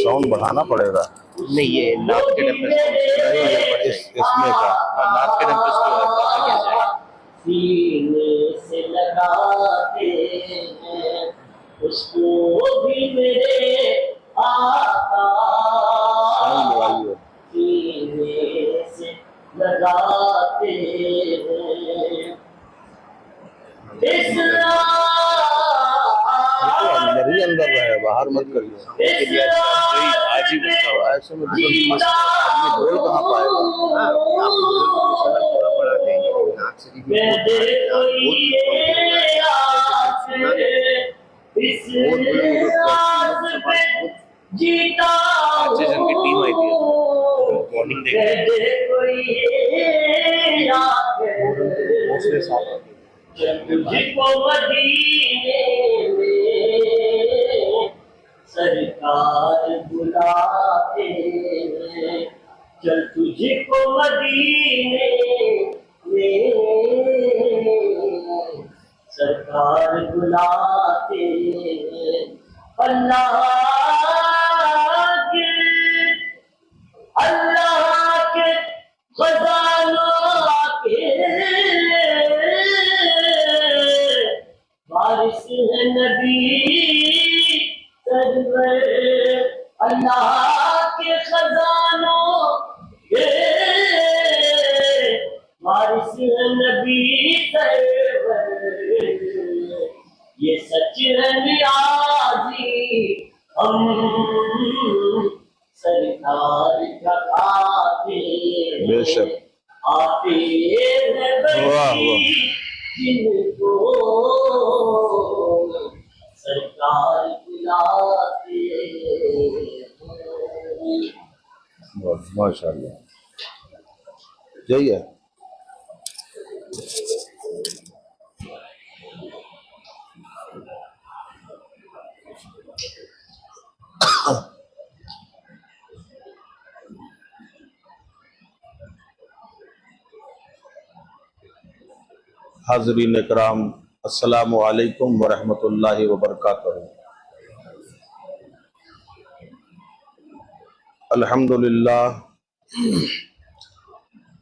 Sound بڑھانا پڑے گا. نہیں یہ ناک کے ڈمپس اس میں کا ناک کے ڈمپس جو ہے بڑھ جائے گا. سینے سے لگاتے ہیں اس کو بھی میرے آقا. سینے سے لگاتے ہیں اندر ہی اندر رہے, باہر مت کریے. آج ہی گستا ہوا ایسے میں آدمی بول کہاں پائے گا. ٹیم آئی تھی مارننگ دیکھ سرکار بلاتے ہیں, چل تجھ کو مدینے میں سرکار بلاتے ہیں. اللہ کے خزانوں کے وارث ہے نبی سرور. اللہ کے خزانوں کے وارث ہے نبی سرور. یہ سچ ہے نیازی ہم سرکار کا آتے بے شک آتے ہیں بڑی جن کو سرکار بلاتے ہیں. ماشاء اللہ. یہی ہے. حاضرین اکرام, السلام علیکم ورحمۃ اللہ وبرکاتہ.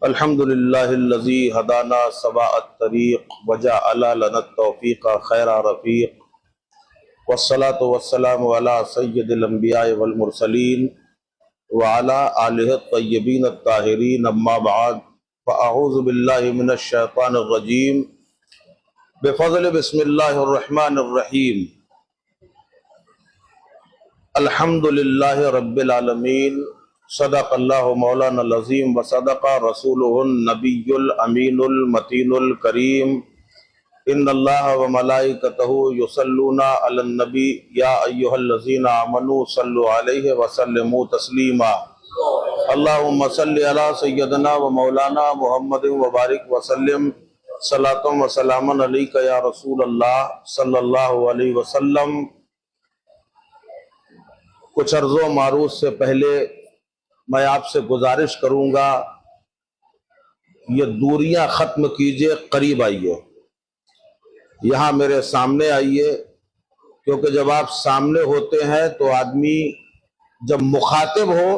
الحمدللہ الذی ہدانا سواء الطریق وجعل لنا التوفیق خیر رفیق والصلاة والسلام علی سید الانبیاء والمرسلین وعلی آلہ الطیبین الطاہرین. اما بعد فاعوذ باللہ من الشیطان الرجیم بفضل بسم اللہ الرحمن الرحیم. الحمدللہ رب العالمین. صدق اللہ مولانا العظیم وصدق رسولہ النبی الامین المتین الکریم. ان اللہ وملائکتہ یصلون علی النبی یا ایہا الذین آمنوا صلوا علیہ وسلموا تسلیما. اللہم صلی علی سیدنا و مولانا محمد وبارک وسلم صلاۃ و سلام علیک یا رسول اللہ صلی اللہ علیہ وسلم. کچھ عرض و معروض سے پہلے میں آپ سے گزارش کروں گا, یہ دوریاں ختم کیجئے, قریب آئیے, یہاں میرے سامنے آئیے, کیونکہ جب آپ سامنے ہوتے ہیں تو آدمی جب مخاطب ہو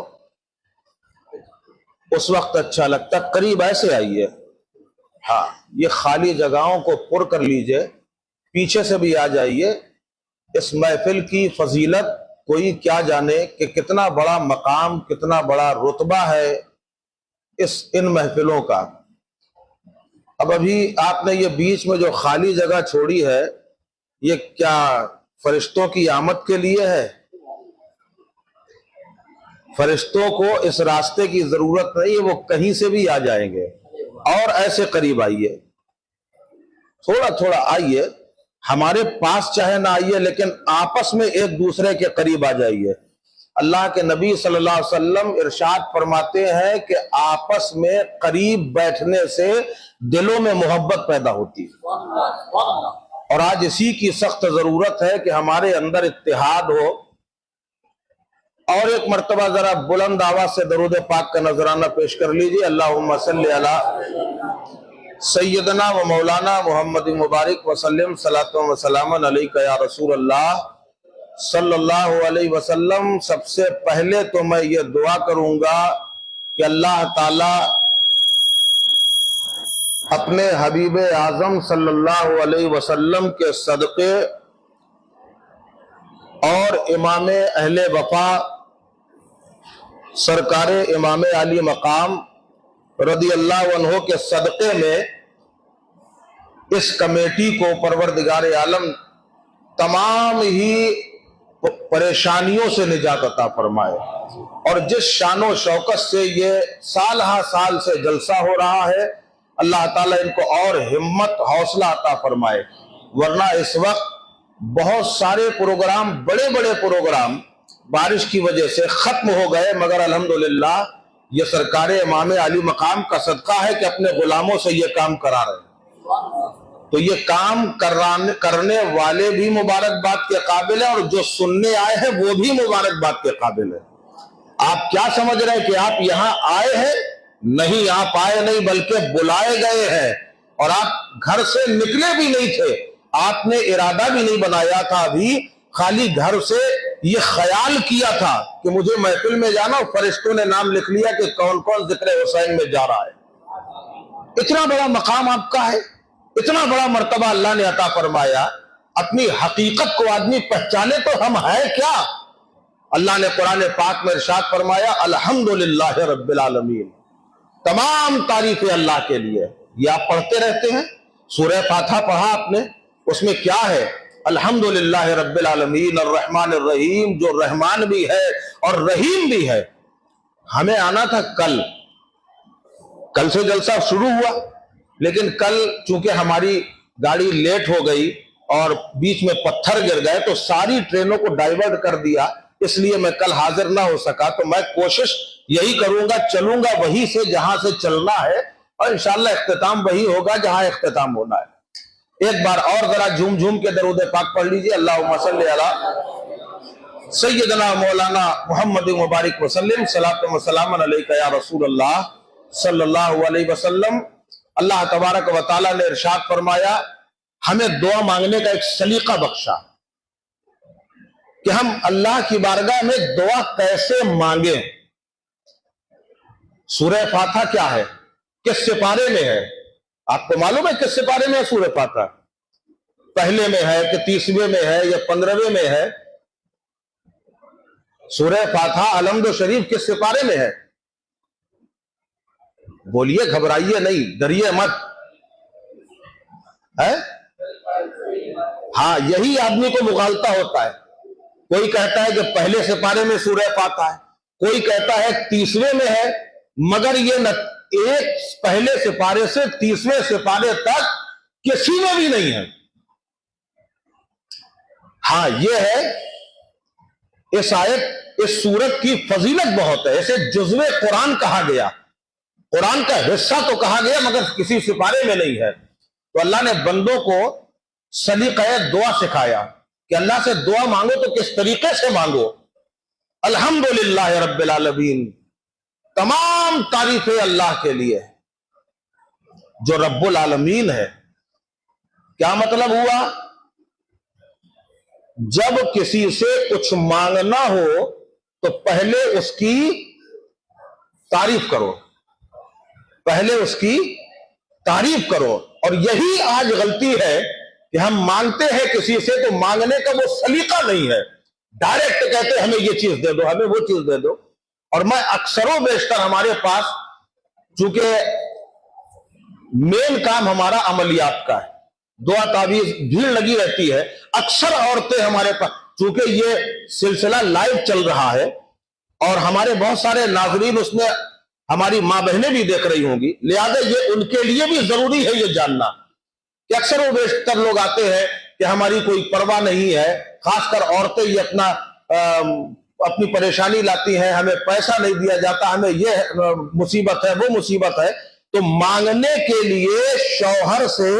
اس وقت اچھا لگتا. قریب ایسے آئیے. ہاں, یہ خالی جگہوں کو پر کر لیجئے, پیچھے سے بھی آ جائیے. اس محفل کی فضیلت کوئی کیا جانے کہ کتنا بڑا مقام, کتنا بڑا رتبہ ہے ان محفلوں کا. اب ابھی آپ نے یہ بیچ میں جو خالی جگہ چھوڑی ہے, یہ کیا فرشتوں کی آمد کے لیے ہے؟ فرشتوں کو اس راستے کی ضرورت نہیں ہے, وہ کہیں سے بھی آ جائیں گے. اور ایسے قریب آئیے, تھوڑا تھوڑا آئیے, ہمارے پاس چاہے نہ آئیے لیکن آپس میں ایک دوسرے کے قریب آ جائیے. اللہ کے نبی صلی اللہ علیہ وسلم ارشاد فرماتے ہیں کہ آپس میں قریب بیٹھنے سے دلوں میں محبت پیدا ہوتی ہے, اور آج اسی کی سخت ضرورت ہے کہ ہمارے اندر اتحاد ہو. اور ایک مرتبہ ذرا بلند آواز سے درود پاک کا نذرانہ پیش کر لیجئے. اللہم صلی علی सैयदना व मौलाना मोहम्मद मुबारक वसल्लम सलातम व सलामन अलैका या रसूल अल्लाह सल्लल्लाहु अलैहि वसल्लम। सबसे पहले तो मैं ये दुआ करूंगा कि अल्लाह ताला अपने हबीब आजम सल्लल्लाहु अलैहि वसल्लम के सदक़े और इमाम अहले वफा सरकार इमाम अली मकाम रदी अल्लाह अन्हो के सदक़े में इस कमेटी को परवरदिगार आलम तमाम ही परेशानियों से निजात अता फरमाए, और जिस शानो शौकत से ये साल हा साल से जलसा हो रहा है, अल्लाह ताला इनको और हिम्मत हौसला अता फरमाए। वरना इस वक्त बहुत सारे प्रोग्राम, बड़े बड़े प्रोग्राम बारिश की वजह से खत्म हो गए, मगर अल्हम्दुलिल्लाह ये सरकार इमाम अली मकाम का सदका है कि अपने गुलामों से ये काम करा रहे हैं। तो ये काम करने वाले भी मुबारकबाद के काबिल है, और जो सुनने आए हैं वो भी मुबारकबाद के काबिल है। आप क्या समझ रहे हैं कि आप यहाँ आए हैं? नहीं, आप आए नहीं बल्कि बुलाए गए हैं, और आप घर से निकले भी नहीं थे, आपने इरादा भी नहीं बनाया था, अभी खाली घर से ये ख्याल किया था कि मुझे महफिल में जाना, और फरिश्तों ने नाम लिख लिया कि कौन कौन जिक्र हुसैन में जा रहा है। इतना बड़ा मकाम आपका है, इतना बड़ा मर्तबा अल्लाह ने अता फरमाया। अपनी हकीकत को आदमी पहचाने तो हम हैं क्या। अल्लाह ने कुरान पाक में इरशाद फरमाया, अल्हम्दुलिल्लाह रब्बिल आलमीन, तमाम तारीफें अल्लाह के लिए। ये आप पढ़ते रहते हैं, सूरह फातिहा पढ़ा आपने, उसमें क्या है? अल्हम्दुलिल्लाह रब्बिल आलमीन अर्रहमानिर रहीम, जो रहमान भी है और रहीम भी है। हमें आना था कल से जलसा शुरू हुआ, लेकिन कल चूंकि हमारी गाड़ी लेट हो गई और बीच में पत्थर गिर गए, तो सारी ट्रेनों को डाइवर्ट कर दिया, इसलिए मैं कल हाजिर ना हो सका। तो मैं कोशिश यही करूंगा, चलूंगा वहीं से जहां से चलना है, और इंशाअल्लाह इख्तिताम वही होगा जहां इख्तिताम होना है। एक बार और जरा झूम झूम के दरूद पाक पढ़ लीजिए। अल्लाहुम्मा सल्ली अला सय्यदना मौलाना मोहम्मद मुबारक वसल्लम सलातम व सलामन अलैका या रसूल अल्लाह सल्लल्लाहु अलैहि वसल्लम। अल्लाह तबारक व तआला ने इरशाद फरमाया, हमें दुआ मांगने का एक सलीका बख्शा कि हम अल्लाह की बारगाह में दुआ कैसे मांगे। सूरह फातिहा क्या है, किस सिपारे में है? आपको मालूम है किस सिपारे में है सूरह फातिहा? पहले में है कि 30वें में है या 15वें में है? सूरह फातिहा अलहम्द शरीफ किस सिपारे में है? बोलिए, घबराइए नहीं, डरिए मत है। हाँ, यही आदमी को मुगालता होता है। कोई कहता है कि पहले सिपारे में सूरह फातिहा है, कोई कहता है 30वें में है, मगर ये एक पहले सिपारे से 30वें सिपारे तक किसी में भी नहीं है। हाँ, ये है, इस आयत, इस सूरत की फजीलत बहुत है। इसे जुज़्वे कुरान कहा गया, कुरान का हिस्सा तो कहा गया, मगर किसी सिपारे में नहीं है। तो अल्लाह ने बंदों को सलीक़ा दुआ सिखाया कि अल्लाह से दुआ मांगो तो किस तरीके से मांगो। अल्हम्दुलिल्लाह रब्बिल आलमीन, तमाम तारीफें अल्लाह के लिए जो रब्बुल आलमीन है। क्या मतलब हुआ? जब किसी से कुछ मांगना हो तो पहले उसकी तारीफ करो, पहले उसकी तारीफ करो। और यही आज गलती है कि हम मांगते हैं किसी से तो मांगने का वो सलीका नहीं है, डायरेक्ट कहते हैं हमें ये चीज दे दो, हमें वो चीज दे दो। और मैं अक्सरों बेशतर हमारे पास, चूंकि मेन काम हमारा अमलियात का है, दुआ तावीज भीड़ लगी रहती है, अक्सर औरतें हमारे पास, चूंकि ये सिलसिला लाइव चल रहा है और हमारे बहुत सारे नाजरीन उसमें हमारी माँ बहनें भी देख रही होंगी, लिहाजा ये उनके लिए भी जरूरी है ये जानना कि अक्सर वो बेशतर लोग आते हैं कि हमारी कोई परवाह नहीं है। खासकर औरतें ये अपनी परेशानी लाती हैं, हमें पैसा नहीं दिया जाता, हमें ये मुसीबत है, वो मुसीबत है। तो मांगने के लिए शौहर से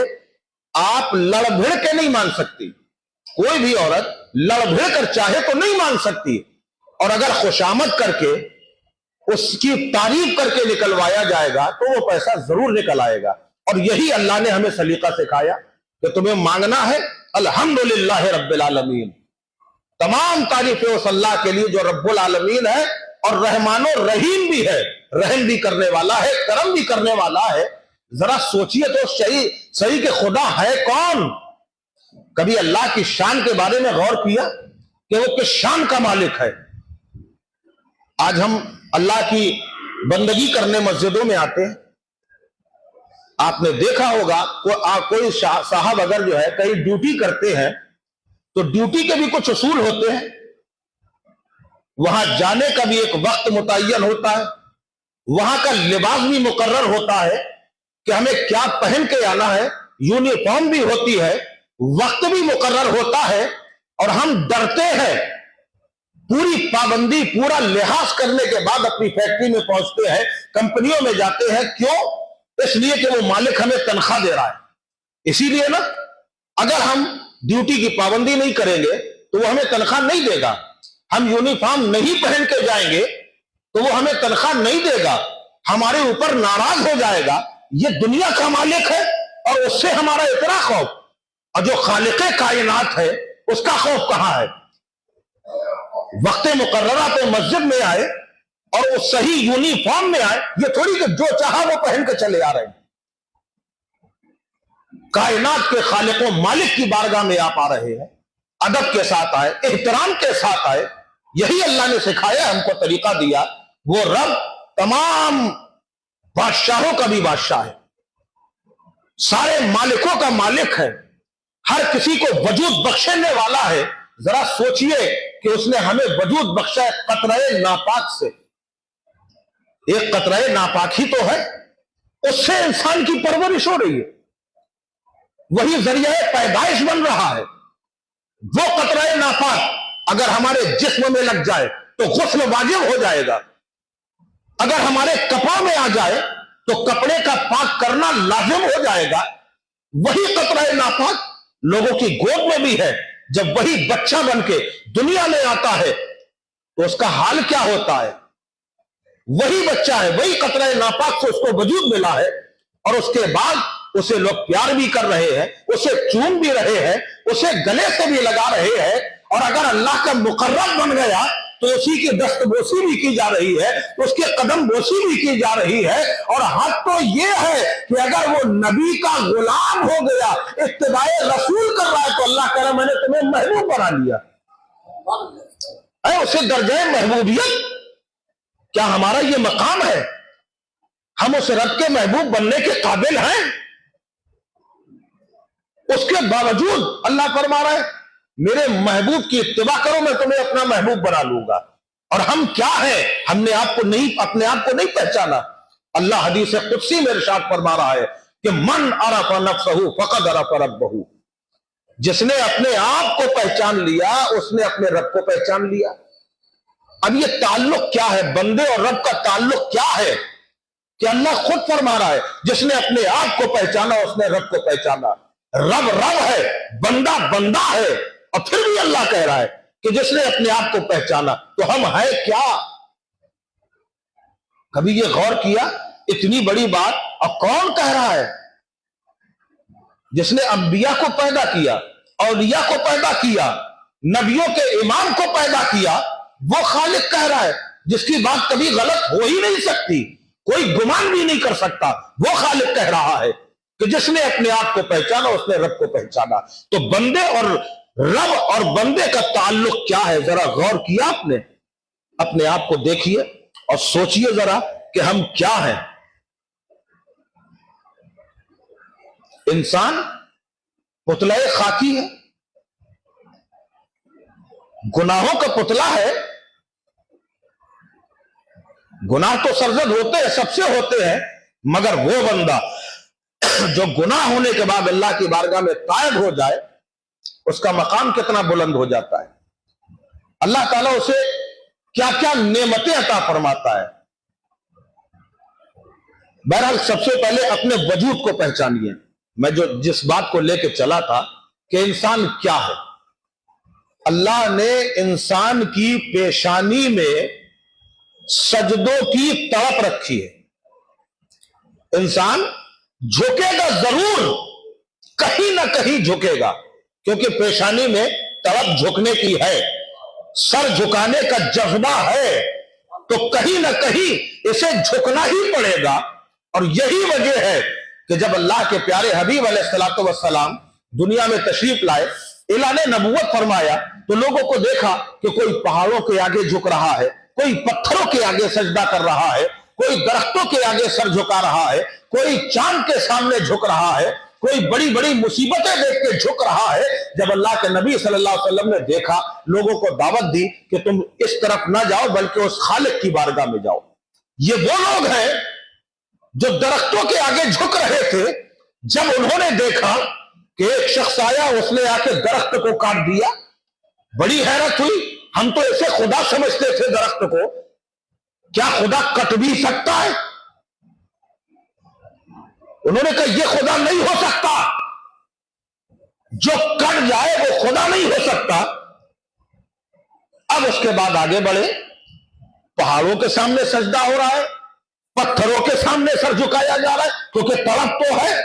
आप लड़ भिड़ के नहीं मांग सकती, कोई भी औरत लड़ भिड़ कर चाहे तो नहीं मांग सकती। और अगर खुशामद करके उसकी तारीफ करके निकलवाया जाएगा तो वो पैसा जरूर निकल आएगा। اور یہی اللہ نے ہمیں سلیقہ سکھایا کہ تمہیں مانگنا ہے الحمدللہ رب العالمین، تمام تعریفیں اس اللہ کے لیے جو رب العالمین ہے اور رحمان و رحیم بھی ہے، رحم بھی کرنے والا ہے، کرم بھی کرنے والا ہے۔ ذرا سوچئے تو صحیح کہ خدا ہے کون؟ کبھی اللہ کی شان کے بارے میں غور کیا کہ وہ کس شان کا مالک ہے؟ آج ہم اللہ کی بندگی کرنے مسجدوں میں آتے ہیں، آپ نے دیکھا ہوگا کوئی صاحب اگر جو ہے کہیں ڈیوٹی کرتے ہیں تو ڈیوٹی کے بھی کچھ اصول ہوتے ہیں، وہاں جانے کا بھی ایک وقت متعین ہوتا ہے، وہاں کا لباس بھی مقرر ہوتا ہے کہ ہمیں کیا پہن کے آنا ہے، یونیفارم بھی ہوتی ہے، وقت بھی مقرر ہوتا ہے، اور ہم ڈرتے ہیں، پوری پابندی پورا لحاظ کرنے کے بعد اپنی فیکٹری میں پہنچتے ہیں، کمپنیوں میں جاتے ہیں۔ کیوں؟ اس لیے کہ وہ مالک ہمیں تنخواہ دے رہا ہے۔ اسی لیے نا، اگر ہم ڈیوٹی کی پابندی نہیں کریں گے تو وہ ہمیں تنخواہ نہیں دے گا، ہم یونیفارم نہیں پہن کے جائیں گے تو وہ ہمیں تنخواہ نہیں دے گا، ہمارے اوپر ناراض ہو جائے گا۔ یہ دنیا کا مالک ہے اور اس سے ہمارا اتنا خوف، اور جو خالق کائنات ہے اس کا خوف کہاں ہے؟ وقت مقررہ پہ مسجد میں آئے اور وہ صحیح یونیفارم میں آئے، یہ تھوڑی کہ جو چاہا وہ پہن کے چلے آ رہے ہیں۔ کائنات کے خالق و مالک کی بارگاہ میں آپ آ رہے ہیں، ادب کے ساتھ آئے، احترام کے ساتھ آئے۔ یہی اللہ نے سکھایا، ہم کو طریقہ دیا۔ وہ رب تمام بادشاہوں کا بھی بادشاہ ہے، سارے مالکوں کا مالک ہے، ہر کسی کو وجود بخشنے والا ہے۔ ذرا سوچئے کہ اس نے ہمیں وجود بخشا ہے قطرہ ناپاک سے۔ ایک قطرہ ناپاک ہی تو ہے، اس سے انسان کی پرورش ہو رہی ہے، وہی ذریعہ پیدائش بن رہا ہے۔ وہ قطرہ ناپاک اگر ہمارے جسم میں لگ جائے تو غسل واجب ہو جائے گا، اگر ہمارے کپڑوں میں آ جائے تو کپڑے کا پاک کرنا لازم ہو جائے گا۔ وہی قطرہ ناپاک لوگوں کی گود میں بھی ہے۔ جب وہی بچہ بن کے دنیا میں آتا ہے تو اس کا حال کیا ہوتا ہے؟ وہی بچہ ہے، وہی قطرہ ناپاک سے اس کو وجود ملا ہے، اور اس کے بعد اسے لوگ پیار بھی کر رہے ہیں، اسے چوم بھی رہے ہیں، اسے گلے سے بھی لگا رہے ہیں، اور اگر اللہ کا مقرب بن گیا تو اسی کی دست بوسی بھی کی جا رہی ہے، اس کے قدم بوسی بھی کی جا رہی ہے۔ اور حق تو یہ ہے کہ اگر وہ نبی کا غلام ہو گیا، اتباع رسول کر رہا ہے، تو اللہ کہہ رہا ہے میں نے تمہیں محبوب بنا لیا۔ اسے درجہ محبوبیت، کیا ہمارا یہ مقام ہے؟ ہم اس رب کے محبوب بننے کے قابل ہیں؟ اس کے باوجود اللہ فرما رہا ہے میرے محبوب کی اتباع کرو، میں تمہیں اپنا محبوب بنا لوں گا۔ اور ہم کیا ہیں؟ ہم نے اپنے آپ کو نہیں پہچانا۔ اللہ حدیث قدسی میں ارشاد فرما رہا ہے کہ من عرف نفسہ فقد عرف ربہ، جس نے اپنے آپ کو پہچان لیا اس نے اپنے رب کو پہچان لیا۔ اب یہ تعلق کیا ہے؟ بندے اور رب کا تعلق کیا ہے؟ کہ اللہ خود فرما رہا ہے جس نے اپنے آپ کو پہچانا اس نے رب کو پہچانا۔ رب رب ہے، بندہ بندہ ہے، اور پھر بھی اللہ کہہ رہا ہے کہ جس نے اپنے آپ کو پہچانا، تو ہم ہیں کیا؟ کبھی یہ غور کیا؟ اتنی بڑی بات، اور کون کہہ رہا ہے؟ جس نے انبیاء کو پیدا کیا، اولیاء کو پیدا کیا، نبیوں کے امام کو پیدا کیا، وہ خالق کہہ رہا ہے جس کی بات کبھی غلط ہو ہی نہیں سکتی، کوئی گمان بھی نہیں کر سکتا۔ وہ خالق کہہ رہا ہے کہ جس نے اپنے آپ کو پہچانا اس نے رب کو پہچانا۔ تو بندے اور رب اور بندے کا تعلق کیا ہے؟ ذرا غور کیا آپ نے؟ اپنے آپ کو دیکھیے اور سوچئے ذرا کہ ہم کیا ہیں۔ انسان پتلا خاکی ہے، گناہوں کا پتلا ہے۔ گناہ تو سرزد ہوتے ہیں، سب سے ہوتے ہیں، مگر وہ بندہ جو گناہ ہونے کے بعد اللہ کی بارگاہ میں تائب ہو جائے، اس کا مقام کتنا بلند ہو جاتا ہے۔ اللہ تعالیٰ اسے کیا کیا نعمتیں عطا فرماتا ہے۔ بہرحال سب سے پہلے اپنے وجود کو پہچانیے۔ میں جس بات کو لے کے چلا تھا کہ انسان کیا ہے، اللہ نے انسان کی پیشانی میں سجدوں کی تڑپ رکھی ہے۔ انسان झुकेगा जरूर, कहीं ना कहीं झुकेगा, क्योंकि पेशानी में तड़प झुकने की है, सर झुकाने का जज्बा है, तो कहीं ना कहीं इसे झुकना ही पड़ेगा। और यही वजह है कि जब अल्लाह के प्यारे हबीब अलैहिस्सलातु वस्सलाम दुनिया में तशरीफ लाए, ऐलान नबूवत फरमाया, तो लोगों को देखा कि कोई पहाड़ों के आगे झुक रहा है, कोई पत्थरों के आगे सजदा कर रहा है, कोई दरख्तों के आगे सर झुका रहा है, कोई चांद के सामने झुक रहा है, कोई बड़ी बड़ी मुसीबतें देख के झुक रहा है। जब अल्लाह के नबी सल्लल्लाहु अलैहि वसल्लम ने देखा, लोगों को दावत दी कि तुम इस तरफ ना जाओ बल्कि उस खालिक की बारगाह में जाओ। ये वो लोग हैं जो दरख्तों के आगे झुक रहे थे। जब उन्होंने देखा कि एक शख्स आया, उसने आके दरख्त को काट दिया, बड़ी हैरत हुई। हम तो इसे खुदा समझते थे दरख्त को, क्या खुदा कट भी सकता है? उन्होंने कहा यह खुदा नहीं हो सकता, जो कट जाए वो खुदा नहीं हो सकता। अब उसके बाद आगे बढ़े, पहाड़ों के सामने सजदा हो रहा है, पत्थरों के सामने सर झुकाया जा रहा है, क्योंकि तड़प तो है,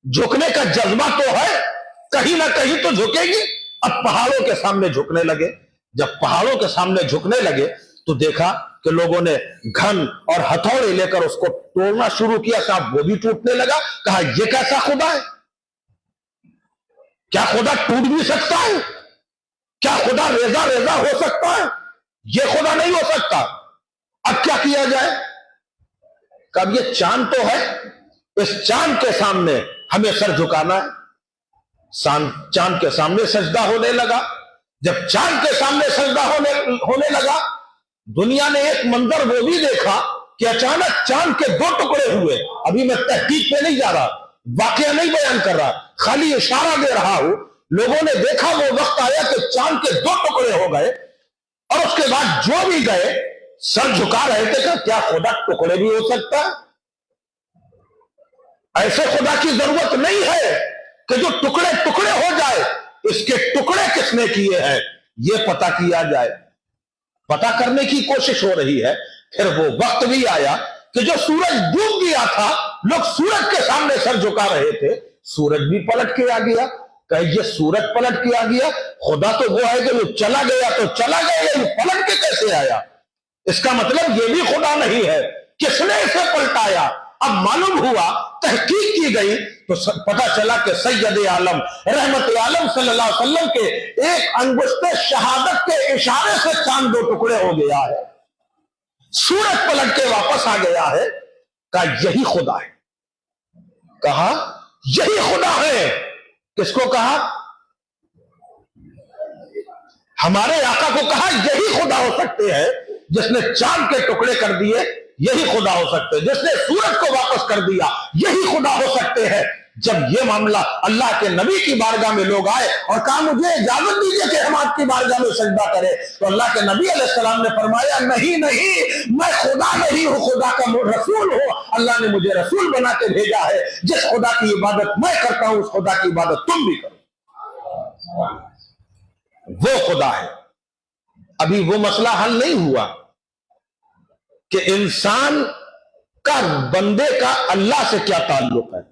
झुकने का जज्बा तो है, कहीं ना कहीं तो झुकेगी। अब पहाड़ों के सामने झुकने लगे। जब पहाड़ों के सामने झुकने लगे तो देखा कि लोगों ने घन और हथौड़े लेकर उसको तोड़ना शुरू किया। साहब वो भी टूटने लगा। कहा यह कैसा खुदा है? क्या खुदा टूट भी सकता है? क्या खुदा रेजा रेजा हो सकता है? यह खुदा नहीं हो सकता। अब क्या किया जाए? कब ये चांद तो है, इस चांद के सामने हमें सर झुकाना है। चांद के सामने सजदा होने लगा। जब चांद के सामने सजदा होने लगा, दुनिया ने एक मंजर वो भी देखा कि अचानक चांद के दो टुकड़े हुए। अभी मैं तहकीक पे नहीं जा रहा, वाकया नहीं बयान कर रहा, खाली इशारा दे रहा हूं। लोगों ने देखा, वो वक्त आया कि चांद के दो टुकड़े हो गए, और उसके बाद जो भी गए सर झुका रहे थे कि क्या खुदा टुकड़े भी हो सकता है? ऐसे खुदा की जरूरत नहीं है कि जो टुकड़े टुकड़े हो जाए। इसके टुकड़े किसने किए हैं यह पता किया जाए। पता करने की कोशिश हो रही है। फिर वो वक्त भी आया कि जो सूरज डूब गया था, लोग सूरज के सामने सर झुका रहे थे, सूरज भी पलट के आ गया। कहे ये सूरज पलट के आ गया? खुदा तो वो है कि वो चला गया तो चला गया, ये पलट के कैसे आया? इसका मतलब ये भी खुदा नहीं है। किसने इसे पलटाया? अब मालूम हुआ, तहकीक की गई तो पता चला कि सैयद आलम रहमत आलम सल्लल्लाहु अलैहि वसल्लम के एक अंगुश्ते शहादत के इशारे से चांद दो टुकड़े हो गया है, सूरज पलट के वापस आ गया है। कहा यही खुदा है। कहा यही खुदा है। किसको कहा? हमारे आका को कहा यही खुदा हो सकते हैं जिसने चांद के टुकड़े कर दिए, यही खुदा हो सकते हैं जिसने सूरज को वापस कर दिया, यही खुदा हो सकते हैं। जब ये मामला अल्लाह के नबी की बारगाह में लोग आए और कहा मुझे इजाजत दीजिए कि हम आपकी बारगाह में सजदा करें, तो अल्लाह के नबी अलैहिस्सलाम ने फरमाया नहीं नहीं, मैं खुदा नहीं हूं, खुदा का रसूल हूं। अल्लाह ने मुझे रसूल बना के भेजा है। जिस खुदा की इबादत मैं करता हूं उस खुदा की इबादत तुम भी करो। वो खुदा है। अभी वो मसला हल नहीं हुआ कि इंसान का बंदे का अल्लाह से क्या ताल्लुक है।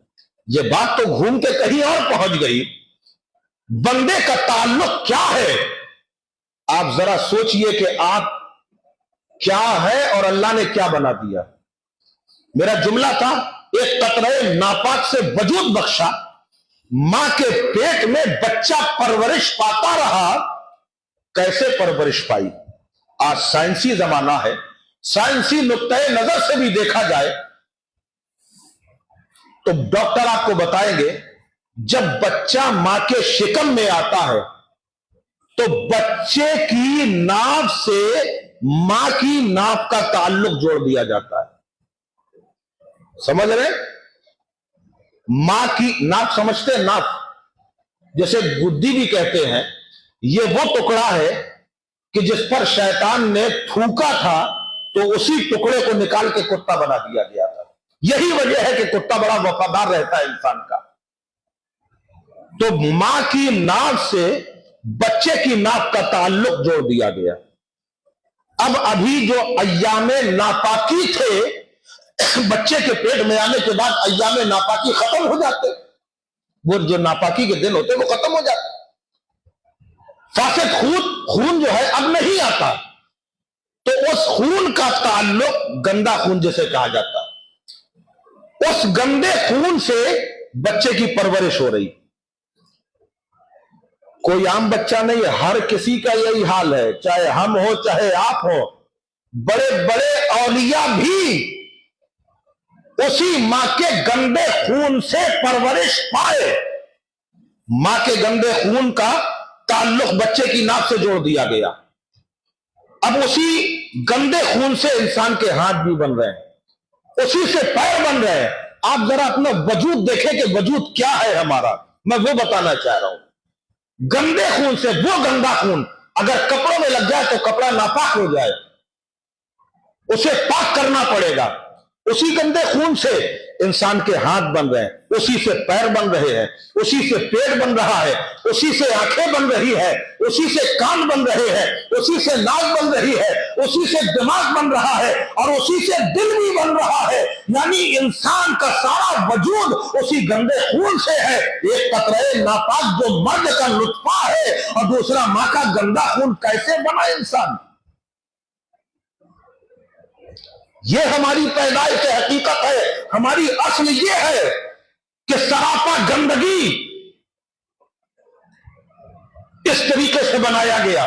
ये बात तो घूम के कहीं और पहुंच गई। बंदे का ताल्लुक क्या है? आप जरा सोचिए कि आप क्या है और अल्लाह ने क्या बना दिया। मेरा जुमला था, एक कतरे नापाक से वजूद बख्शा, मां के पेट में बच्चा परवरिश पाता रहा। कैसे परवरिश पाई? आज साइंसी जमाना है, साइंसी नुक्ते नजर से भी देखा जाए तो डॉक्टर आपको बताएंगे, जब बच्चा मां के शिकम में आता है तो बच्चे की नाभ से मां की नाभ का ताल्लुक जोड़ दिया जाता है। समझ रहे? मां की नाभ समझते हैं? नाभ जैसे गुद्दी भी कहते हैं, ये वो टुकड़ा है कि जिस पर शैतान ने थूका था तो उसी टुकड़े को निकाल के कुत्ता बना दिया गया था। यही वजह है कि कुत्ता बड़ा वफादार रहता है इंसान का। तो मां की नाभ से बच्चे की नाभ का ताल्लुक जोड़ दिया गया। अब अभी जो अय्यामे नापाकी थे, بچے کے پیٹ میں آنے کے بعد ایام ناپاکی ختم ہو جاتے، وہ جو ناپاکی کے دن ہوتے وہ ختم ہو جاتے، فاسد خون جو ہے اب نہیں آتا، تو اس خون کا تعلق گندا خون جسے کہا جاتا، اس گندے خون سے بچے کی پرورش ہو رہی۔ کوئی عام بچہ نہیں ہے، ہر کسی کا یہی حال ہے، چاہے ہم ہو چاہے آپ ہو، بڑے بڑے اولیاء بھی اسی ماں کے گندے خون سے پرورش پائے۔ ماں کے گندے خون کا تعلق بچے کی ناک سے جوڑ دیا گیا، اب اسی گندے خون سے انسان کے ہاتھ بھی بن رہے ہیں، اسی سے پیر بن رہے ہیں۔ آپ ذرا اپنا وجود دیکھیں کہ وجود کیا ہے ہمارا، میں وہ بتانا چاہ رہا ہوں۔ گندے خون سے، وہ گندا خون اگر کپڑوں میں لگ جائے تو کپڑا ناپاک ہو جائے، اسے پاک کرنا پڑے گا۔ اسی گندے خون سے انسان کے ہاتھ بن رہے ہیں، اسی سے پیر بن رہے ہیں، اسی سے پیٹ بن رہا ہے، اسی سے آنکھیں بن رہی ہے، اسی سے کان بن رہے ہیں، اسی سے ناک بن رہی ہے، اسی سے دماغ بن رہا ہے، اور اسی سے دل بھی بن رہا ہے۔ یعنی انسان کا سارا وجود اسی گندے خون سے ہے۔ ایک قطرہ ناپاک جو مرد کا نطفہ ہے اور دوسرا ماں کا گندا خون، کیسے بنا انسان؟ یہ ہماری پیدائش حقیقت ہے، ہماری اصل یہ ہے کہ سراپا گندگی اس طریقے سے بنایا گیا۔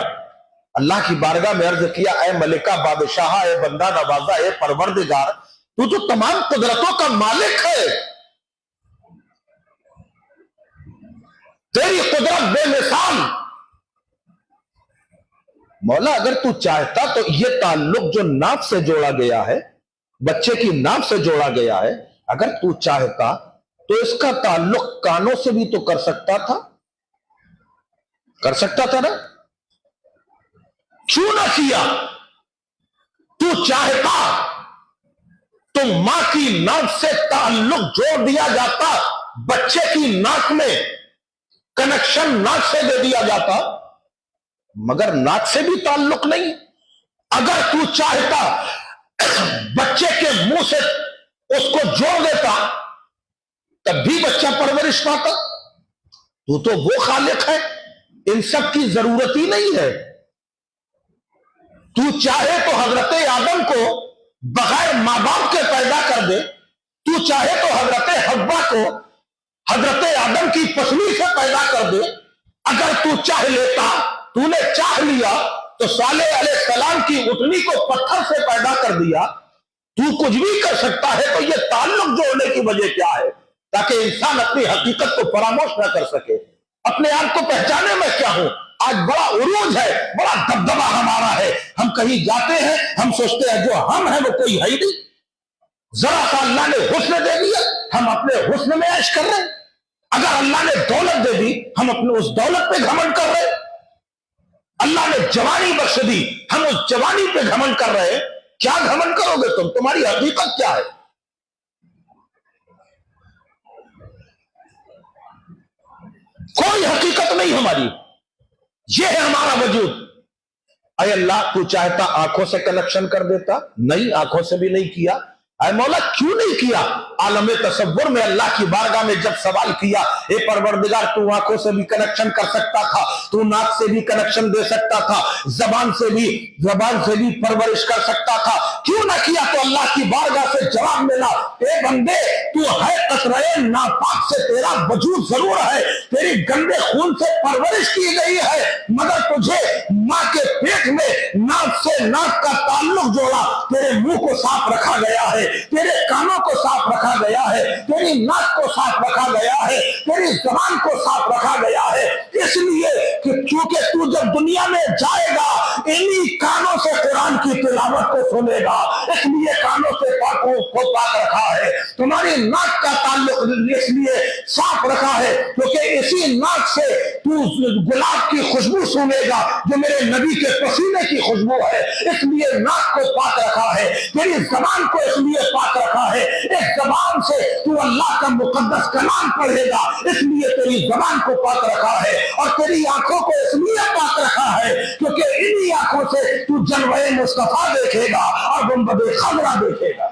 اللہ کی بارگاہ میں عرض کیا، اے ملکہ بادشاہ، اے بندہ نوازا، اے پروردگار، تو جو تمام قدرتوں کا مالک ہے، تیری قدرت بے مثال۔ مولا اگر تو چاہتا تو یہ تعلق جو ناف سے جوڑا گیا ہے، بچے کی ناف سے جوڑا گیا ہے، اگر تو چاہتا تو اس کا تعلق کانوں سے بھی تو کر سکتا تھا، کر سکتا تھا نا؟ کیوں نہ کیا؟ تو چاہتا تو ماں کی ناک سے تعلق جوڑ دیا جاتا، بچے کی ناک میں کنیکشن ناک سے دے دیا جاتا، مگر ناک سے بھی تعلق نہیں۔ اگر تو چاہتا بچے کے منہ سے اس کو جوڑ دیتا تب بھی بچہ پرورش پاتا۔ تو وہ خالق ہے، ان سب کی ضرورت ہی نہیں ہے۔ تو چاہے تو حضرت آدم کو بغیر ماں باپ کے پیدا کر دے، تو چاہے تو حضرت حوا کو حضرت آدم کی پسلی سے پیدا کر دے۔ اگر تو چاہ لیتا، تو نے چاہ لیا تو صالح علیہ السلام کی اٹھنی کو پتھر سے پیدا کر دیا۔ تو کچھ بھی کر سکتا ہے، تو یہ تعلق جوڑنے کی وجہ کیا ہے؟ تاکہ انسان اپنی حقیقت کو فراموش نہ کر سکے، اپنے آپ کو پہچانے میں کیا ہوں۔ آج بڑا عروج ہے، بڑا دبدبہ ہمارا ہے، ہم کہیں جاتے ہیں ہم سوچتے ہیں جو ہم ہیں وہ کوئی ہے ہی نہیں۔ ذرا سا اللہ نے حسن دے دیا، ہم اپنے حسن میں عیش کر رہے ہیں۔ اگر اللہ نے دولت دے دی، ہم اپنے اس دولت پہ گھمنڈ کر رہے ہیں۔ اللہ نے جوانی بخش دی، ہم اس جوانی پہ گھمنڈ کر رہے ہیں۔ کیا گھمنڈ کرو گے تم؟ تمہاری حقیقت کیا ہے؟ کوئی حقیقت نہیں ہماری، یہ ہے ہمارا وجود۔ اے اللہ، تو چاہتا آنکھوں سے کنیکشن کر دیتا، نہیں، آنکھوں سے بھی نہیں کیا۔ اے مولا کیوں نہیں کیا؟ عالم تصور میں اللہ کی بارگاہ میں جب سوال کیا، اے پروردگار تو آنکھوں سے بھی کنیکشن کر سکتا تھا، تو ناک سے بھی کنیکشن دے سکتا تھا، زبان سے بھی پرورش کر سکتا تھا، کیوں نہ کیا؟ تو اللہ کی بارگاہ سے جواب ملا، اے بندے تو ہے قطرہ ناپاک سے، تیرا وجود ضرور ہے، تیری گندے خون سے پرورش کی گئی ہے، مگر تجھے ماں کے پیٹ میں ناک سے ناک کا تعلق جوڑا، تیرے منہ کو صاف رکھا گیا ہے، تیرے کانوں کو صاف رکھا گیا ہے، تیری ناک کو صاف رکھا گیا ہے، تیری زبان کو صاف رکھا گیا ہے، اس لیے کہ چونکہ تو جب دنیا میں جائے گا انہی کانوں سے قرآن کی تلاوت کو سنے گا، اس لیے کانوں سے کو پاک رکھا ہے۔ تمہاری ناک کا تعلق اس لیے صاف رکھا ہے کیونکہ اسی ناک سے تو گلاب کی خوشبو سنے گا جو میرے نبی کے پسینے کی خوشبو ہے، اس لیے ناک کو پاک رکھا ہے۔ تیری زبان کو اس لیے پاک رکھا ہے، ایک زبان سے تو اللہ کا مقدس کلام پڑھے گا، اس لیے تیری زبان کو پاک رکھا ہے، اور تیری آنکھوں کو اس لیے پاک رکھا ہے کیونکہ انہی آنکھوں سے تو جلوہ مصطفیٰ دیکھے گا اور گنبد خضرا دیکھے گا۔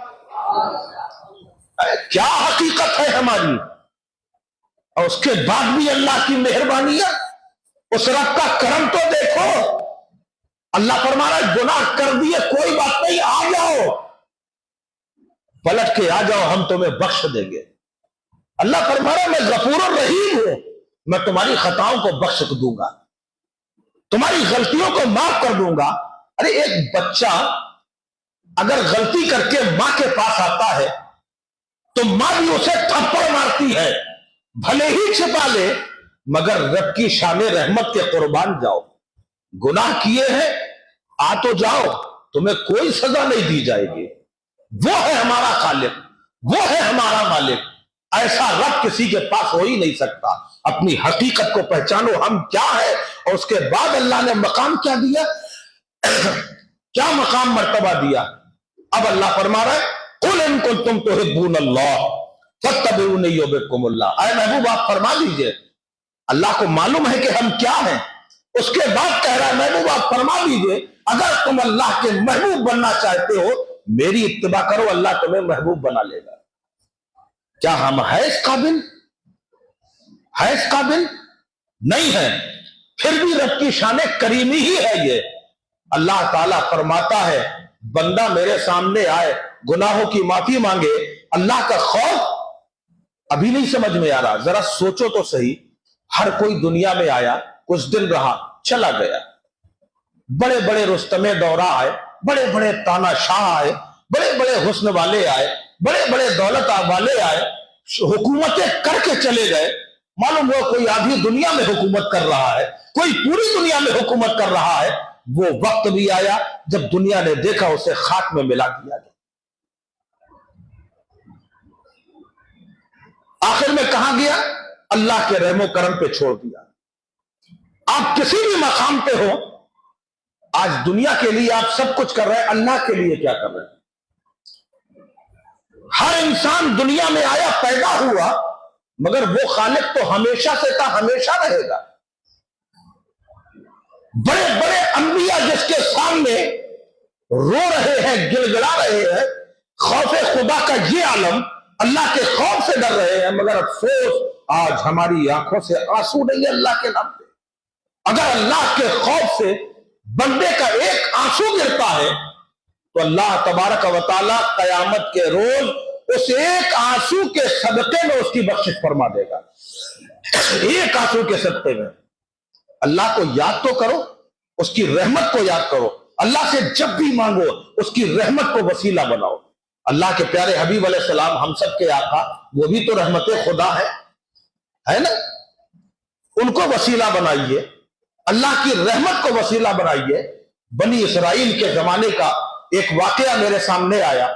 क्या हकीकत है हमारी, और उसके बाद भी अल्लाह की मेहरबानी है, उस रब का करम तो देखो। अल्लाह फरमा रहा है गुनाह कर दिए कोई बात नहीं, आ जाओ, पलट के आ जाओ, हम तुम्हें बख्श देंगे। अल्लाह फरमा रहा है मैं गफूर रहीम हूं, मैं तुम्हारी खताओं को बख्श दूंगा, तुम्हारी गलतियों को माफ कर दूंगा। अरे एक बच्चा अगर गलती करके मां के पास आता है तो मां भी उसे थप्पड़ मारती है, भले ही छिपा ले, मगर रब की शान रहमत के कुर्बान जाओ। गुनाह किए हैं, आ तो जाओ, तुम्हें कोई सजा नहीं दी जाएगी। वो है हमारा खालिक, वो है हमारा मालिक। ऐसा रब किसी के पास हो ही नहीं सकता। अपनी हकीकत को पहचानो, हम क्या है, और उसके बाद अल्लाह ने मकाम क्या दिया, क्या मकाम मर्तबा दिया। अब अल्लाह फरमा रहा है कुल इन कुंतुम तुहिब्बूनल्लाह फत्तबिऊनी युहब्बुकुमुल्लाह। ऐ महबूब आप फरमा दीजिए, अल्लाह को मालूम है कि हम क्या हैं। उसके बाद कह रहा है महबूब आप फरमा दीजिए, अगर तुम अल्लाह के महबूब बनना चाहते हो, मेरी इत्तिबा करो, अल्लाह तुम्हें महबूब बना लेगा। क्या हम है इस काबिल? है इस काबिल? नहीं है। फिर भी रब की शाने करीमी ही है ये। अल्लाह ताला फरमाता है बंदा मेरे सामने आए, गुनाहों की माफी मांगे, अल्लाह का खौफ अभी नहीं समझ में आ रहा। जरा सोचो तो सही, हर कोई दुनिया में आया, कुछ दिन रहा, चला गया। बड़े बड़े रुस्तमे दौरा आए, बड़े बड़े तानाशाह आए, बड़े बड़े हुस्न वाले आए, बड़े बड़े दौलत वाले आए, हुकूमतें करके चले गए। मालूम हो कोई आधी दुनिया में हुकूमत कर रहा है, कोई पूरी दुनिया में हुकूमत कर रहा है। वो वक्त भी आया जब दुनिया ने देखा उसे खाक में मिला दिया गया। आखिर में कहां गया? अल्लाह के रहमो करम पे छोड़ दिया। आप किसी भी मकाम पे हो, आज दुनिया के लिए आप सब कुछ कर रहे हैं, अल्लाह के लिए क्या कर रहे हैं? हर इंसान दुनिया में आया, पैदा हुआ, मगर वो खालिक तो हमेशा से था, हमेशा रहेगा। बड़े बड़े अंबिया जिसके सामने रो रहे हैं, गिड़गिड़ा रहे हैं, खौफ खुदा का ये आलम, अल्लाह के खौफ से डर रहे हैं, मगर अफसोस आज हमारी आंखों से आंसू नहीं है अल्लाह के नाम पे। अगर अल्लाह के खौफ से बंदे का एक आंसू गिरता है तो अल्लाह तबारक व तआला कयामत के रोज उस एक आंसू के सदके में उसकी बख्शिश फरमा देगा। एक आंसू के सदके में। अल्लाह को याद तो करो, उसकी रहमत को याद करो। अल्लाह से जब भी मांगो उसकी रहमत को वसीला बनाओ। अल्लाह के प्यारे हबीब अलैहिस्सलाम हम सब के आका, वो भी तो रहमत खुदा है ना। उनको वसीला बनाइए, अल्लाह की रहमत को वसीला बनाइए। बनी इसराइल के जमाने का एक वाकया मेरे सामने आया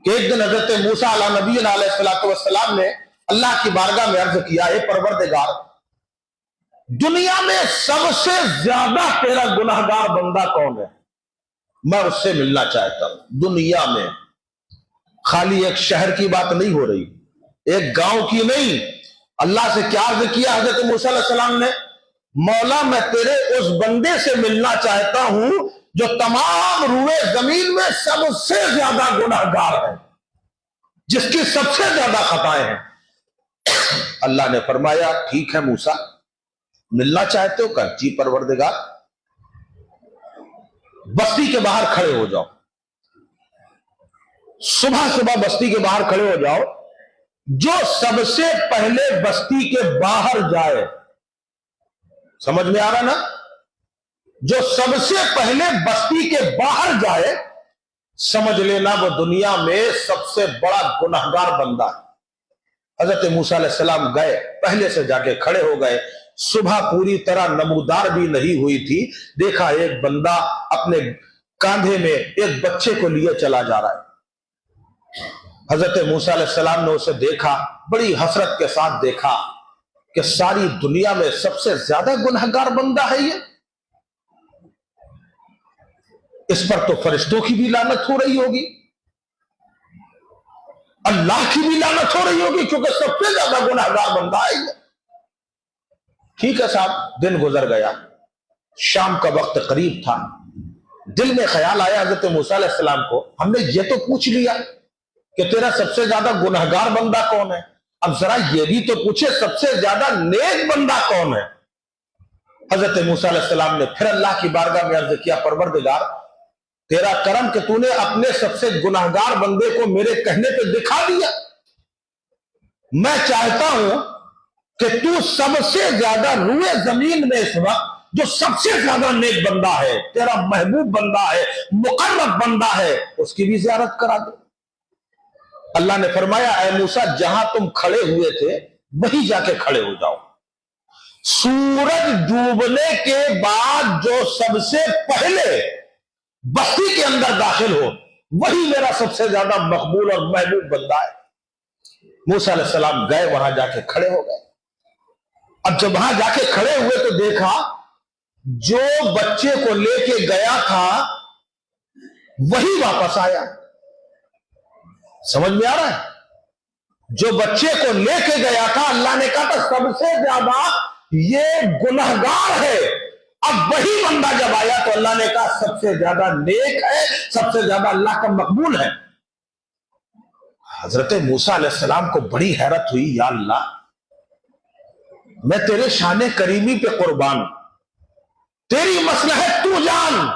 कि एक दिन हजरत मूसा अला नबीना अलैहिस्सलाम ने अल्लाह की बारगाह में अर्ज किया, हे परवरदिगार, दुनिया में सबसे ज्यादा तेरा गुनाहगार बंदा कौन है? मैं उससे मिलना चाहता हूं। दुनिया में खाली एक शहर की बात नहीं हो रही, एक गांव की नहीं। अल्लाह से क्या अर्ज किया हजरत मूसा अलैहिस्सलाम ने? मौला मैं तेरे उस बंदे से मिलना चाहता हूं जो तमाम रूए जमीन में सबसे ज्यादा गुनाहगार है, जिसकी सबसे ज्यादा खताएं हैं। अल्लाह ने फरमाया ठीक है मूसा, मिलना चाहते हो? कर जी परवरदिगार। बस्ती के बाहर खड़े हो जाओ, सुबह सुबह बस्ती के बाहर खड़े हो जाओ। जो सबसे पहले बस्ती के बाहर जाए, समझ में आ रहा ना? जो सबसे पहले बस्ती के बाहर जाए, समझ लेना वो दुनिया में सबसे बड़ा गुनाहगार बंदा है। हजरत मूसा अलैहिस्सलाम गए, पहले से जाके खड़े हो गए। सुबह पूरी तरह नमूदार भी नहीं हुई थी, देखा एक बंदा अपने कांधे में एक बच्चे को लिए चला जा रहा है। हजरत मूसा अलैहिस्सलाम ने उसे देखा, बड़ी हसरत के साथ देखा कि सारी दुनिया में सबसे ज्यादा गुनहगार बंदा है ये। इस पर तो फरिश्तों की भी लानत हो रही होगी, अल्लाह की भी लानत हो रही होगी, क्योंकि सबसे ज्यादा गुनहगार बंदा है ये। ठीक है साहब, दिन गुजर गया, शाम का वक्त करीब था, دل میں خیال آیا حضرت موسیٰ علیہ السلام کو، ہم نے یہ تو پوچھ لیا کہ تیرا سب سے زیادہ گنہگار بندہ کون ہے، اب ذرا یہ بھی تو پوچھے سب سے زیادہ نیک بندہ کون ہے۔ حضرت موسیٰ علیہ السلام نے پھر اللہ کی بارگاہ میں عرض کیا، پروردگار تیرا کرم کہ تو نے اپنے سب سے گنہگار بندے کو میرے کہنے پہ دکھا دیا، میں چاہتا ہوں کہ تو سب سے زیادہ روئے زمین میں اس وقت جو سب سے زیادہ نیک بندہ ہے، تیرا محبوب بندہ ہے، مقرب بندہ ہے، اس کی بھی زیارت کرا دے۔ اللہ نے فرمایا اے موسیٰ جہاں تم کھڑے ہوئے تھے وہیں جا کے کھڑے ہو جاؤ، سورج ڈوبنے کے بعد جو سب سے پہلے بستی کے اندر داخل ہو وہی میرا سب سے زیادہ مقبول اور محبوب بندہ ہے۔ موسیٰ علیہ السلام گئے، وہاں جا کے کھڑے ہو گئے۔ اب جب وہاں جا کے کھڑے ہوئے تو دیکھا جو بچے کو لے کے گیا تھا وہی واپس آیا۔ سمجھ میں آ رہا ہے؟ جو بچے کو لے کے گیا تھا اللہ نے کہا تھا سب سے زیادہ یہ گنہگار ہے، اب وہی بندہ جب آیا تو اللہ نے کہا سب سے زیادہ نیک ہے، سب سے زیادہ اللہ کا مقبول ہے۔ حضرت موسیٰ علیہ السلام کو بڑی حیرت ہوئی، یا اللہ میں تیرے شان کریمی پہ قربان، تیری مصلحت تو جان۔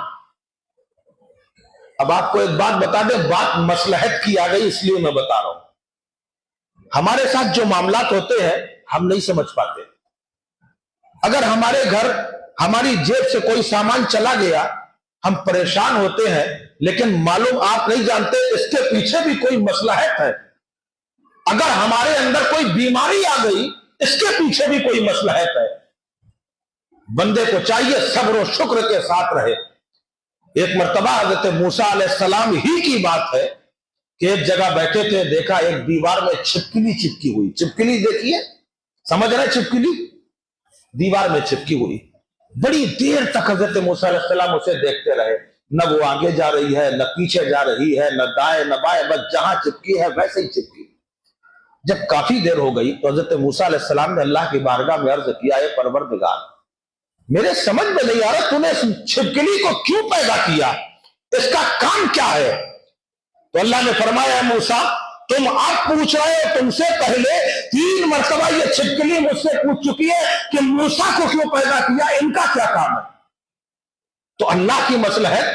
اب آپ کو ایک بات بتا دیں، بات مصلحت کی آ گئی اس لیے میں بتا رہا ہوں، ہمارے ساتھ جو معاملات ہوتے ہیں ہم نہیں سمجھ پاتے۔ اگر ہمارے گھر ہماری جیب سے کوئی سامان چلا گیا ہم پریشان ہوتے ہیں، لیکن معلوم آپ نہیں جانتے اس کے پیچھے بھی کوئی مصلحت ہے۔ اگر ہمارے اندر کوئی بیماری آ گئی اس کے پیچھے بھی کوئی مصلحت ہے۔ بندے کو چاہیے صبر و شکر کے ساتھ رہے۔ ایک مرتبہ حضرت موسیٰ علیہ السلام ہی کی بات ہے کہ ایک جگہ بیٹھے تھے، دیکھا ایک دیوار میں چھپکلی چپکی ہوئی، چھپکلی دیکھیے، سمجھ رہے چھپکلی دیوار میں چپکی ہوئی۔ بڑی دیر تک حضرت موسیٰ علیہ السلام اسے دیکھتے رہے، نہ وہ آگے جا رہی ہے نہ پیچھے جا رہی ہے، نہ دائیں نہ بائیں، بس جہاں چپکی ہے ویسے ہی چپکی۔ جب کافی دیر ہو گئی تو حضرت موسیٰ علیہ السلام نے اللہ کی بارگاہ میں عرض کیا، اے پروردگار میرے سمجھ میں نہیں آ رہا تو نے اس چھپکلی کو کیوں پیدا کیا، اس کا کام کیا ہے؟ تو اللہ نے فرمایا اے موسیٰ تم آپ پوچھ رہے ہو، تم سے پہلے 3 مرتبہ یہ چھپکلی مجھ سے پوچھ چکی ہے کہ موسیٰ کو کیوں پیدا کیا، ان کا کیا کام ہے؟ تو اللہ کی مصلحت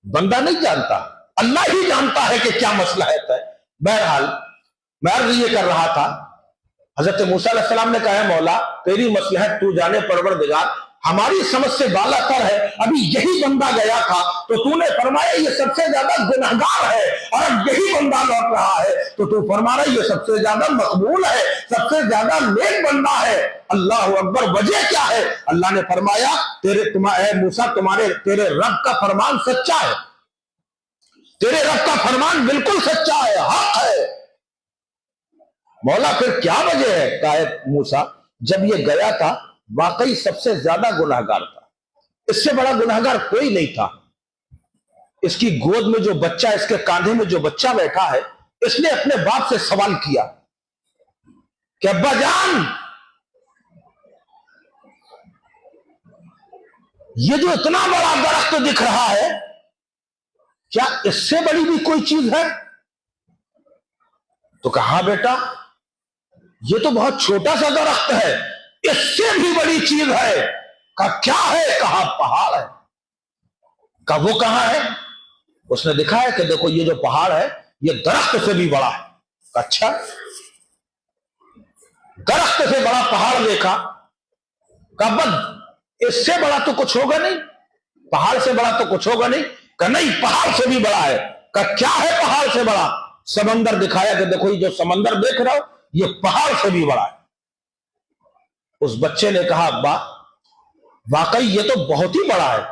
بندہ نہیں جانتا، اللہ ہی جانتا ہے کہ کیا مصلحت ہے۔ بہرحال میں عرض یہ کر رہا تھا، حضرت موسیٰ علیہ السلام نے کہا ہے مولا تیری مصلحت تو جانے پروردگار، ہماری سمجھ سے بالا تر ہے، ابھی یہی بندہ گیا تھا تو تو نے فرمایا یہ سب سے زیادہ گنہگار ہے، اور اب یہی بندہ لوٹ رہا ہے تو تو فرما رہا ہے یہ سب سے زیادہ مقبول ہے، سب سے زیادہ نیک بندہ ہے۔ اللہ اکبر، وجہ کیا ہے؟ اللہ نے فرمایا اے موسیٰ تیرے رب کا فرمان سچا ہے، تیرے رب کا فرمان بالکل سچا ہے، حق ہے۔ مولا پھر کیا وجہ ہے؟ کہا موسیٰ جب یہ گیا تھا واقعی سب سے زیادہ گنہگار تھا، اس سے بڑا گنہگار کوئی نہیں تھا۔ اس کی گود میں جو بچہ، اس کے کاندھے میں جو بچہ بیٹھا ہے، اس نے اپنے باپ سے سوال کیا کہ ابا جان یہ جو اتنا بڑا درخت دکھ رہا ہے کیا اس سے بڑی بھی کوئی چیز ہے؟ تو کہا بیٹا یہ تو بہت چھوٹا سا درخت ہے، اس سے بھی بڑی چیز ہے۔ کہا کیا ہے؟ کہا پہاڑ ہے۔ کہا وہ کہاں ہے؟ اس نے دکھایا کہ دیکھو یہ جو پہاڑ ہے یہ درخت سے بھی بڑا ہے۔ کہا اچھا، درخت سے بڑا پہاڑ دیکھا، کہا بس اس سے بڑا تو کچھ ہوگا نہیں، پہاڑ سے بڑا تو کچھ ہوگا نہیں۔ کہا نہیں پہاڑ سے بھی بڑا ہے۔ کہا کیا ہے پہاڑ سے بڑا؟ سمندر دکھایا کہ دیکھو یہ جو سمندر دیکھ رہا ہو یہ پہاڑ سے بھی بڑا ہے۔ اس بچے نے کہا ابا واقعی یہ تو بہت ہی بڑا ہے،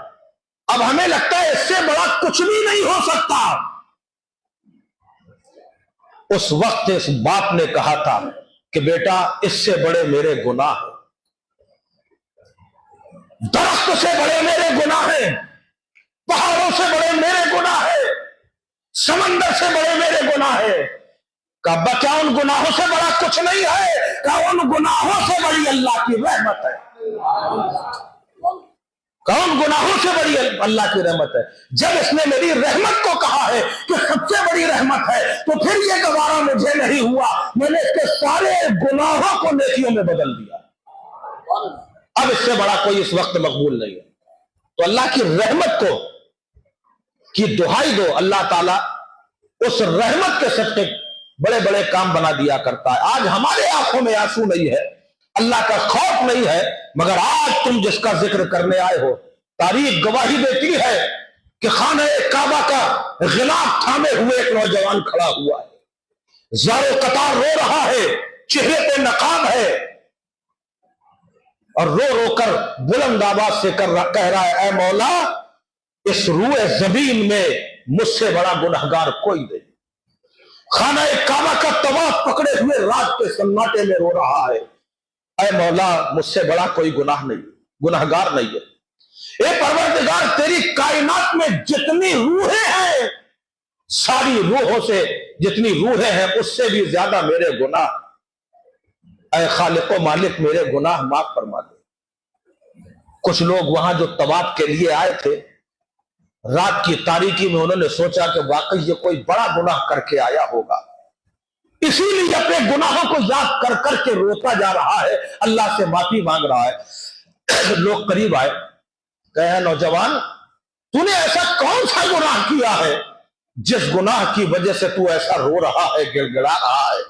اب ہمیں لگتا ہے اس سے بڑا کچھ بھی نہیں ہو سکتا۔ اس وقت اس باپ نے کہا تھا کہ بیٹا اس سے بڑے میرے گناہ ہیں، درخت سے بڑے میرے گناہ ہیں، پہاڑوں سے بڑے میرے گناہ ہیں، سمندر سے بڑے میرے گناہ ہیں۔ کہا کیا ان گناہوں سے بڑا کچھ نہیں ہے؟ کہا ان گناہوں سے بڑی اللہ کی رحمت ہے۔ کہا ان गुनाहों से बड़ी अल्लाह की रहमत है। जब इसने मेरी रहमत को कहा है कि सबसे बड़ी रहमत है, तो फिर ये गवारा मुझे नहीं हुआ, मैंने इसके सारे गुनाहों को नेकियों में बदल दिया। अब इससे बड़ा कोई इस वक्त मकबूल नहीं है। तो अल्लाह की रहमत को की दुहाई दो, अल्लाह ताला उस रहमत के सदके बड़े बड़े काम बना दिया करता है। आज हमारे आंखों में आंसू नहीं है, अल्लाह का खौफ नहीं है, मगर आज तुम जिसका जिक्र करने आए हो, तारीख गवाही देती है कि खाने काबा का गिलाफ थामे हुए एक नौजवान खड़ा हुआ है, ज़ारो कतार रो रहा है, चेहरे पे नकाब है, और रो रो कर बुलंद आवाज से कह रहा है, ऐ मौला, इस रूए जमीन में मुझसे बड़ा गुनहगार कोई नहीं। खाना काबा का तवाफ पकड़े हुए रात के सन्नाटे में रो रहा है, ऐ मौला, मुझसे बड़ा कोई गुनाह नहीं, गुनहगार नहीं है। ए परवरदिगार, तेरी कायनात में जितनी रूहें हैं, सारी रूहों से जितनी रूहें हैं उससे भी ज्यादा मेरे गुनाह, ऐ खालिको मालिक, मेरे गुनाह माफ फरमा दे। कुछ लोग वहां जो तवाफ के लिए आए थे, रात की तारीकी में उन्होंने सोचा कि वाकई ये कोई बड़ा गुनाह करके आया होगा, इसीलिए अपने गुनाहों को याद कर करके रोता जा रहा है, अल्लाह से माफी मांग रहा है। लोग करीब आए, कहे, नौजवान, तूने ऐसा कौन सा गुनाह किया है जिस गुनाह की वजह से तू ऐसा रो रहा है, गिड़गिड़ा रहा है,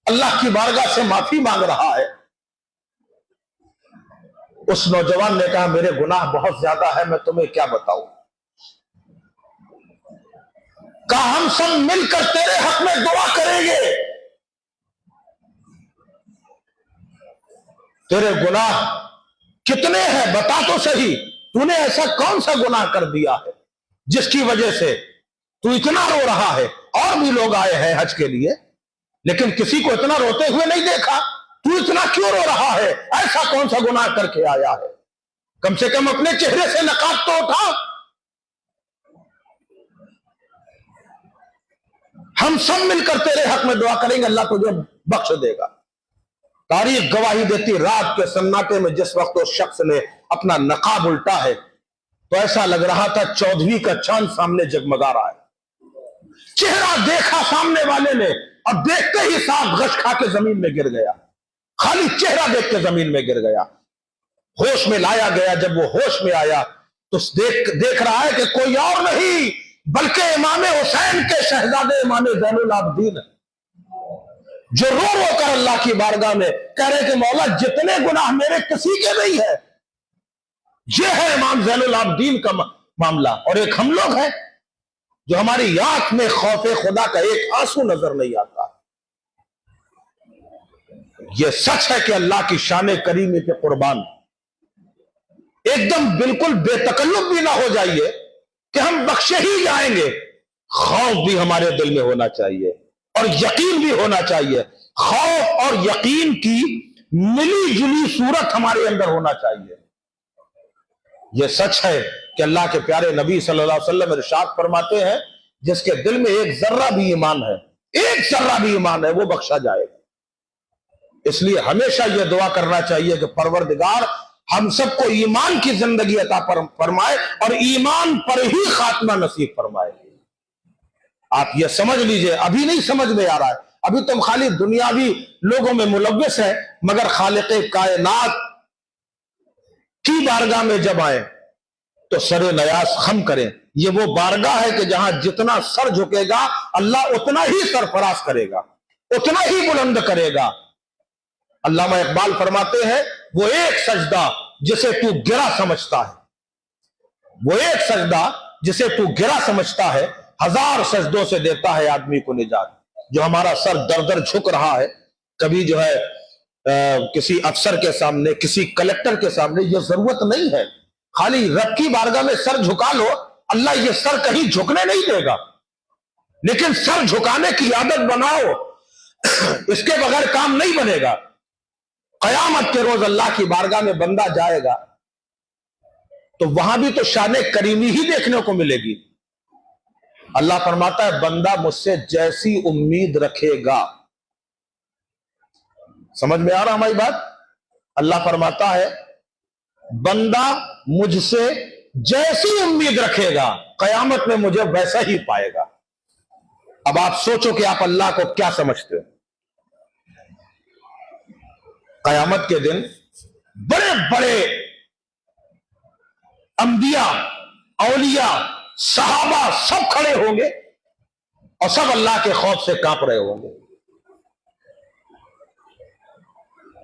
अल्लाह की बारगाह से माफी मांग रहा है? उस नौजवान ने कहा, मेरे गुनाह बहुत ज्यादा है, मैं तुम्हें क्या बताऊं। कहा, हम सब मिलकर तेरे हक में दुआ करेंगे। तेरे गुनाह कितने हैं बता तो सही, तूने ऐसा कौन सा गुनाह कर दिया है जिसकी वजह से तू इतना रो रहा है। और भी लोग आए हैं हज के लिए, लेकिन किसी को इतना रोते हुए नहीं देखा। तू इतना क्यों रो रहा है, ऐसा कौन सा गुनाह करके आया है? कम से कम अपने चेहरे से नकाब तो उठा। हम सब मिलकर तेरे हक में दुआ करेंगे, अल्लाह तुझे बख्श देगा। तारीख गवाही देती, रात के सन्नाटे में जिस वक्त उस शख्स ने अपना नकाब उल्टा है, तो ऐसा लग रहा था 14वीं का चांद सामने जगमगा रहा है। चेहरा देखा सामने वाले ने, और देखते ही सांप गश खा के जमीन में गिर गया। खाली चेहरा देख के जमीन में गिर गया। होश में लाया गया। जब वो होश में आया तो देख रहा है कि कोई और नहीं बल्कि इमाम हुसैन के शहजादे इमाम ज़ैनुल आबिदीन, जो रो रो कर अल्लाह की बारगाह में कह रहे कि मौला, जितने गुनाह मेरे किसी के नहीं है। ये है इमाम ज़ैनुल आबिदीन का मामला। और एक हम लोग हैं जो हमारी आंख में खौफे खुदा का एक आंसू नजर नहीं आता। यह सच है कि अल्लाह की शान करीमी के कुर्बान एकदम बिल्कुल बेतकल्लुफ भी ना हो जाइए कि हम बख्शे ही जाएंगे। खौफ भी हमारे दिल में होना चाहिए और यकीन भी होना चाहिए। खौफ और यकीन की मिली जुली सूरत हमारे अंदर होना चाहिए। यह सच है कि अल्लाह के प्यारे नबी सल्लल्लाहु अलैहि वसल्लम इरशाद फरमाते हैं, जिसके दिल में एक जर्रा भी ईमान है, एक जर्रा भी ईमान है, वो बख्शा जाएगा। इसलिए हमेशा यह दुआ करना चाहिए कि परवरदिगार हम सबको ईमान की जिंदगी अता फरमाए और ईमान पर ही खात्मा नसीब फरमाए। आप यह समझ लीजिए, अभी नहीं समझ में आ रहा है, अभी तुम खाली दुनियावी लोगों में मुलव्वस है, मगर खालिक़े कायनात की बारगाह में जब आए तो सरे नयास खम करें। ये वो बारगाह है कि जहां जितना सर झुकेगा अल्लाह उतना ही सरफराज करेगा, उतना ही बुलंद करेगा। अल्लामा इकबाल फरमाते हैं, वो एक सजदा जिसे तू गिरा समझता है, वो एक सजदा जिसे तू गिरा समझता है, 1000 सजदों से देता है आदमी को निजात। जो हमारा सर दर दर झुक रहा है, कभी जो है किसी अफसर के सामने, किसी कलेक्टर के सामने, ये जरूरत नहीं है खाली रब की बारगाह में सर झुका लो, अल्लाह ये सर कहीं झुकने नहीं देगा। लेकिन सर झुकाने की आदत बनाओ, इसके बगैर काम नहीं बनेगा। कयामत के रोज अल्लाह की बारगाह में बंदा जाएगा तो वहां भी तो शान करीमी ही देखने को मिलेगी। अल्लाह फरमाता है, बंदा मुझसे जैसी उम्मीद रखेगा। समझ में आ रहा हमारी बात? अल्लाह फरमाता है, बंदा मुझसे जैसी उम्मीद रखेगा कयामत में मुझे वैसा ही पाएगा। अब आप सोचो कि आप अल्लाह को क्या समझते हो। कयामत के दिन बड़े बड़े अंबिया, औलिया, सहाबा सब खड़े होंगे और सब अल्लाह के खौफ से कांप रहे होंगे,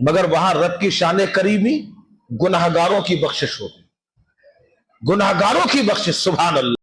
मगर वहां रब की शान करीमी गुनाहगारों की बख्शिश होगी, गुनाहगारों की बख्शिश। सुभान अल्लाह।